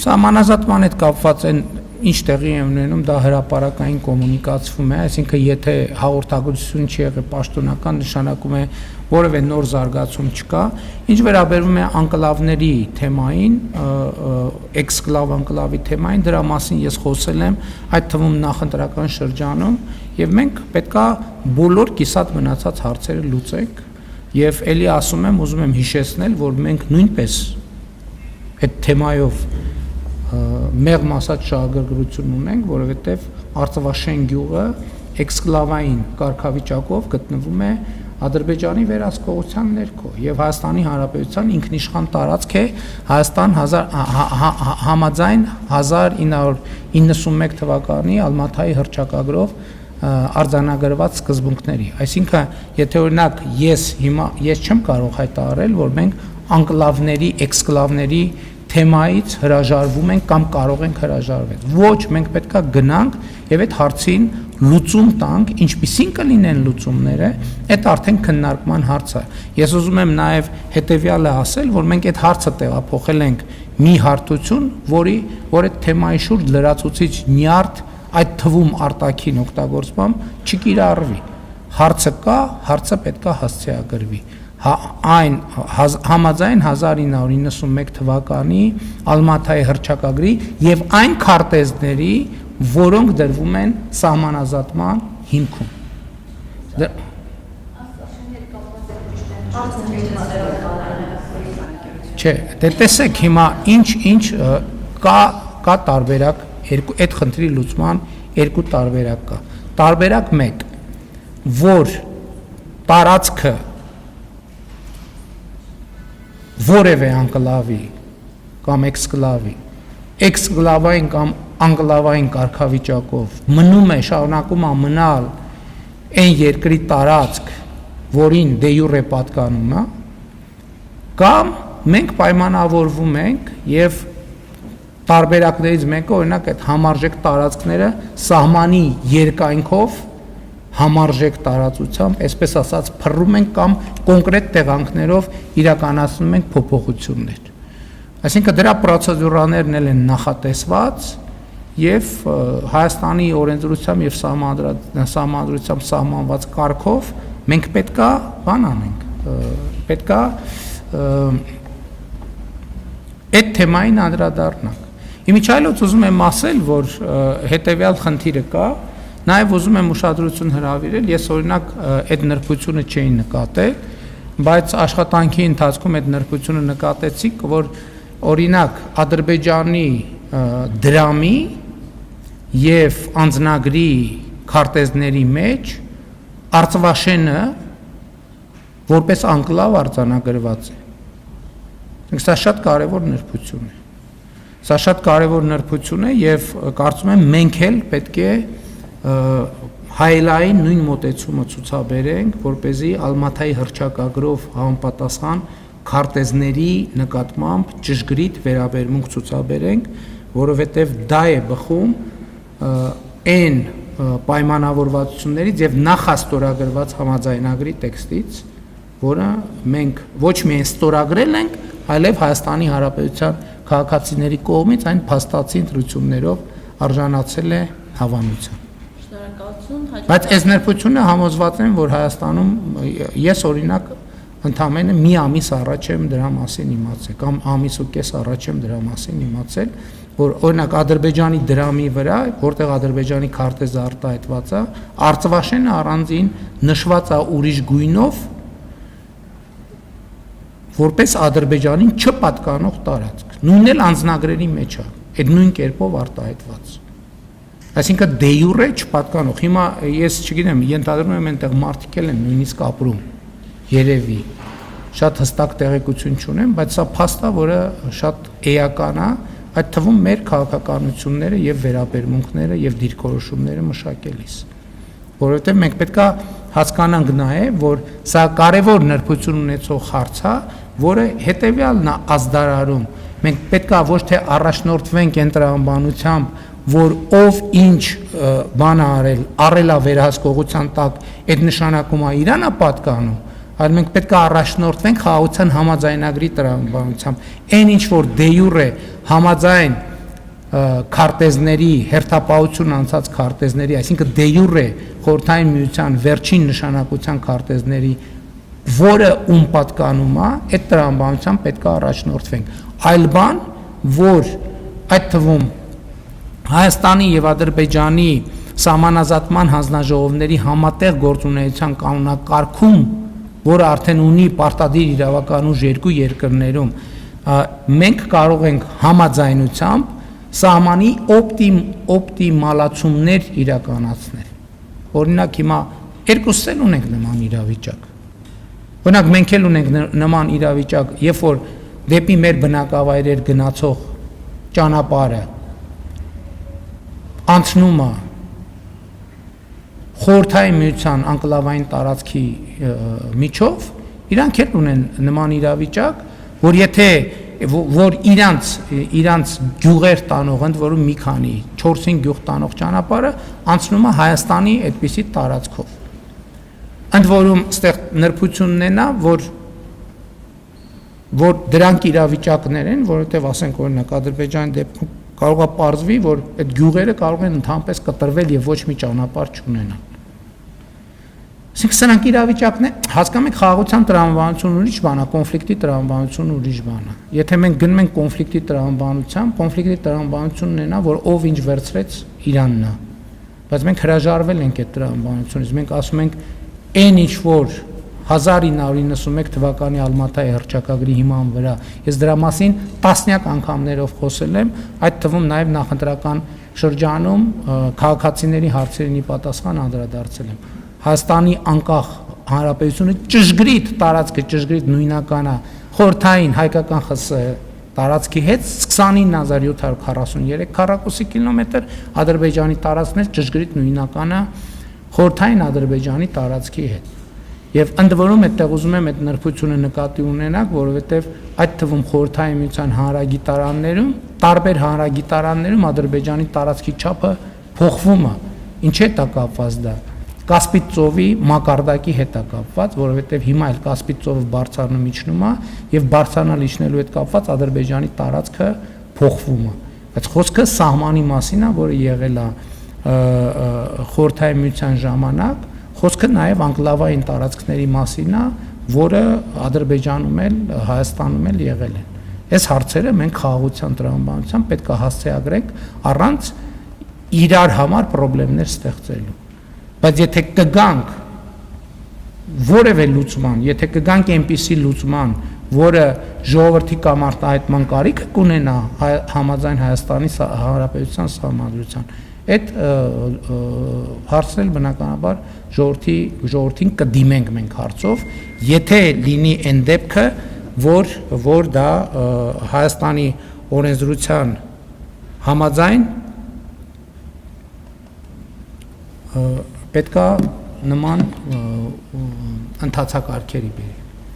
Սահմանազատման հետ կապված են ինչ տեղի է ունենում, դա հրապարակային կոմունիկացվում է, այսինքն եթե հաղորդագրություն չի եղել պաշտոնական, նշանակում է որևէ նոր զարգացում չկա, ինչ վերաբերում է անկլավների թեմային, էքսկլավ անկլավի թեմային, դրա մասին ես խոսել եմ, այդ թվում նախընտրական շրջանում, եւ մենք պետքա բոլոր կիսատ մնացած հարցերը լուծենք, եւ ելի ասում եմ, ուզում եմ հիշեցնել, որ մենք նույնպես այդ թեմայով մեղմ ասած շահագրգռություն ունենք, որովհետև Արցախաշեն գյուղը էքսկլավային կարգավիճակով գտնվում է Ադրբեջանի վերահսկողության ներքո եւ Հայաստանի Հանրապետության ինքնիշխան տարածք է Հայաստան համաձայն 1991 թվականի Ալմաթայի հռչակագրով արձանագրված սկզբունքների։ Այսինքն, եթե օրինակ ես չեմ կարող հայտարարել, որ մենք անկլավների, էքսկլավների թեմայից հրաժարվում ենք կամ կարող ենք հրաժարվել։ Ոչ, մենք պետքա գնանք եւ այդ հարցին լուծում տանք, ինչպիսին կլինեն լուծումները, այդ արդեն քննարկման հարց է։ Ես ուզում եմ նաեւ հետեւյալը ասել, որ մենք այդ հարցը տեղափոխել ենք մի հարթություն, որ այդ թեմայի շուրջ լրացուցիչ նյարդ այդ թվում արտաքին օգտագործմամբ չկիրառվի։ Հարցը կա, հարցը պետքա հասցեագրվի։ Այն համաձայն 1991 թվականի Ալմաթայի հռչակագրի եւ այն քարտեզների, որոնք դրվում են սահմանազատման հիմքում։ Չէ, դե տեսեք հիմա ինչ կա տարբերակ այդ խնդրի լուծման երկու տարբերակ կա։ Տարբերակ 1, որ տարածքը որևէ անկլավի կամ էքսկլավային կամ անկլավային կարգավիճակով մնում է, շարունակում է մնալ այն երկրի տարածք, որին դե յուրե պատկանում է, կամ մենք պայմանավորվում ենք եւ տարբերակներից մեկը օրինակ այդ համարժեք տարածքները սահմանի երկայնքով համարժեք տարածությամբ, այսպես ասած, փռում ենք կամ կոնկրետ տեղանքներով իրականացնում ենք փոփոխություններ։ Այսինքն դրա պրոցեդուրաներն են նախատեսված եւ Հայաստանի օրենսդրությամբ եւ սահմանադրությամբ սահմանված կարգով մենք պետքա բան անենք, պետքա այդ թեմային անդրադառնանք։ Իմիջիայլոց ուզում եմ ասել, որ հետեւյալ խնդիրը կա, նաև ուզում եմ ուշադրություն հրավիրել, ես օրինակ այդ նրբությունը չէի նկատել, բայց աշխատանքի ընթացքում այդ նրբությունը նկատեցի, որ օրինակ Ադրբեջանի դրամի եւ անձնագրի քարտեզների մեջ Արցախաշենը որպես անկլավ արձանագրված է։ Սա շատ կարևոր նրբություն է։ Սա շատ կարևոր նրբություն է եւ կարծում եմ մենք էլ պետք է հայելային նույն մոտեցումը ցուցաբերենք, որպեսզի Ալմաթայի հռչակագրով համապատասխան քարտեզների նկատմամբ ճշգրիտ վերաբերմունք ցուցաբերենք, որովհետեւ դա է բխում այն պայմանավորվածություններից եւ նախաստորագրված համաձայնագրի տեքստից, որը մենք ոչ միայն ստորագրել ենք, այլև Հայաստանի Հանրապետության քաղաքացիների կողմից այն փաստացի ընտրություններով արժանացել է հավանության։ Բայց այս նրբությունը համոզված եմ, որ Հայաստանում ես օրինակ ընդամենը մի ամիս առաջ եմ դրա մասին իմացել, կամ ամիս ու կես առաջ եմ դրա մասին իմացել, որ օրինակ Ադրբեջանի դրամի վրա, որտեղ Ադրբեջանի քարտեզը արտահայտված է, Արցախաշենը առանձին նշված է ուրիշ գույնով, որպես Ադրբեջանին չպատկանող տարածք։ Նույնն էլ անձնագրերի մեջ է, այդ նույն կերպով արտահայտված։ Այսինքն դե յուրե չպատկանող։ Հիմա ես չգիտեմ, ենթադրում եմ այնտեղ մարդիկ են նույնիսկ ապրում, երևի, շատ հստակ տեղեկություն չունեմ, բայց սա փաստ է, որը շատ էական է, այդ թվում մեր քաղաքականությունները եւ վերաբերմունքները եւ դիրքորոշումները մշակելիս։ Որովհետեւ մենք պետքա հասկանանք նաեւ, որ սա կարևոր նրբություն ունեցող հարց է, որը հետեւյալն է ազդարարում։ Մենք պետքա ոչ թե առաջնորդվենք ընտրամբանությամբ, որ ով ինչ բան արելա վերահսկողության տակ, այդ նշանակում է իրան է պատկանում, այլ մենք պետք է առաջնորդվենք խաղաղության համաձայնագրի տրամաբանությամբ։ Այն ինչ որ դե յուրե համաձայն քարտեզների հերթապահություն անցած քարտեզների, այսինքն դե յուրե խորհրդային միության վերջին նշանակության քարտեզների, որը ում պատկանում է, այդ տրամաբանությամբ պետք է առաջնորդվենք։ Այլ բան, որ այդ թվում Հայաստանի եւ Ադրբեջանի սահմանազատման հանձնաժողովների համատեղ գործունեության կանոնակարգում, որը արդեն ունի պարտադիր իրավական ուժ երկու երկրներում, մենք կարող ենք համաձայնությամբ սահմանի օպտիմալացումներ իրականացնել։ Օրինակ հիմա երկուսս էլ ունենք նման իրավիճակ։ Օրինակ մենք էլ ունենք նման իրավիճակ, երբ որ դեպի մեր բնակավայրեր գնացող ճանապարհը անցնում է խորհրդային միության անկլավային տարածքի միջով, իրանք էլ ունեն նման իրավիճակ, որ եթե որ իրանց գյուղեր տանող, ընդ որում մի քանի 4-5 գյուղ տանող ճանապարհը անցնում է Հայաստանի այդպիսի տարածքով։ Ընդ որում այստեղ նրբությունն է նա, որ դրանք իրավիճակներ են, որովհետև ասենք օրինակ Ադրբեջանի դեպքում կարող է պարզվի, որ այդ գյուղերը կարող են ընդհանրապես կտրվել եւ ոչ մի ճանապարհ չունենան։ Այսինքն սրանք իրավիճակն է, հասկանում եք, խաղաղության տրամաբանությունը ուրիշ բան է, կոնֆլիկտի տրամաբանությունը ուրիշ բան է։ Եթե մենք գնում ենք կոնֆլիկտի տրամաբանությամբ, կոնֆլիկտի տրամաբանությունն է նա, որ ով ինչ վերցրեց Իրանն է։ Բայց մենք հրաժարվել ենք այդ տրամաբանությունից, մենք ասում ենք այն ինչ որ 1991 թվականի Ալմատայի հռչակագրի հիման վրա, ես դրա մասին տասնյակ անգամներով խոսել եմ, այդ թվում նաև նախընտրական շրջանում քաղաքացիների հարցերին պատասխան անդրադարձել եմ։ Հայաստանի անկախ հանրապետությունը ճշգրիտ տարածքը, ճշգրիտ նույնական է խորհրդային հայկական ԽՍՀ տարածքի հետ 29743 քառակուսի կիլոմետր, Ադրբեջանի տարածքն էլ ճշգրիտ նույնական է խորհրդային Ադրբեջանի տարածքի հետ։ Եվ ընդ որում այդտեղ ուզում եմ այդ նրբությունը նկատի ունենալ, որովհետև այդ թվում խորհրդային միության հանրագիտարաններում, տարբեր հանրագիտարաններում Ադրբեջանի տարածքի չափը փոխվում է։ Ինչ հետ է կապված դա։ Կասպից ծովի մակարդակի հետ է կապված, որովհետև հիմա էլ Կասպից ծովը բարձրանում իջնում է եւ բարձրանալ իջնելու հետ կապված Ադրբեջանի տարածքը փոխվում է։ Բայց խոսքը սահմանի մասին է, որը եղել է խորհրդային միության ժամանակ, խոսքը նաև անկլավային տարածքների մասին է, որը Ադրբեջանում էլ, Հայաստանում էլ եղել են։ Այս հարցերը մենք խաղաղության տրամաբանությամբ պետք է հասցեագրենք առանց իրար համար խնդիրներ ստեղծելու։ Բայց եթե կգանք որևէ լուծման, եթե կգանք այնպիսի լուծման, որը ժողովրդի կամ արտահայտման կարիք կունենա համաձայն Հայաստանի Հանրապետության սահմանադրության, այդ հարցն էլ բնականաբար ժողովրդին կդիմենք մենք հարցով, եթե լինի այն դեպքը, որ դա Հայաստանի օրենսդրության համաձայն պետք է նման ընթացակարգերի բերի։